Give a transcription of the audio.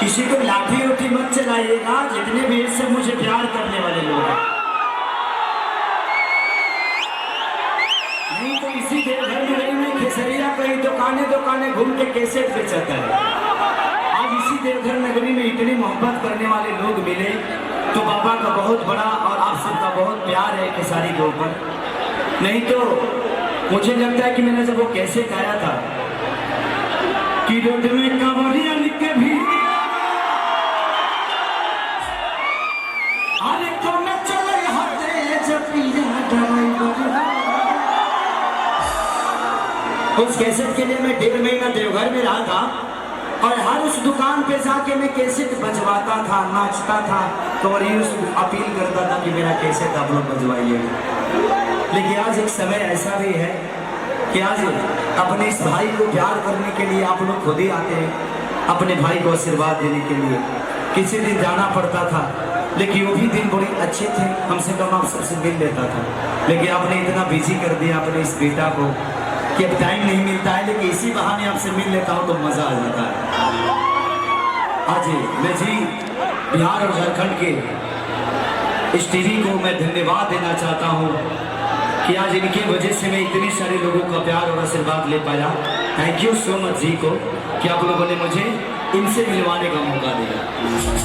किसी को लाठी उठी मत चलाइएगा, जितने भी इससे मुझे प्यार करने वाले लोग हैं। नहीं तो इसी देवघर में रही मैं खेसरिया कहीं दुकाने घूम के कैसे बेचता है। आज इसी देवघर नगरी में इतनी मोहब्बत करने वाले लोग मिले तो बाबा का बहुत बड़ा और आप सबका बहुत प्यार है खेसारी के ऊपर। नहीं तो मुझे लगता है कि मैंने जब वो कैसे गाया था कि रोड में कांवरिया लिखे भी अरे तो मैं चले होते जब उस कैसेट के लिए मैं 1.5 महीना देवघर में रहा था और हर उस दुकान पे जाके मैं कैसेट बजवाता था, नाचता था तो और ये अपील करता था कि मेरा कैसेट आप लोग बजवाइए। लेकिन आज एक समय ऐसा भी है कि आज अपने इस भाई को प्यार करने के लिए आप लोग खुद ही आते हैं अपने भाई को आशीर्वाद देने के लिए। किसी दिन जाना पड़ता था लेकिन वो भी दिन बड़े अच्छे थे, हमसे कम आप सबसे मिल लेता था। लेकिन आपने इतना बिजी कर दिया अपने इस बेटा को कि अब टाइम नहीं मिलता है, लेकिन इसी बहाने आपसे मिल लेता हूँ तो मजा आ जाता है। आज मैं जी बिहार और झारखंड के इस टीवी को मैं धन्यवाद देना चाहता हूँ कि आज इनके वजह से मैं इतने सारे लोगों का प्यार और आशीर्वाद ले पाया। थैंक यू सो मच जी को कि आप लोगों ने मुझे इनसे मिलवाने का मौका दिया।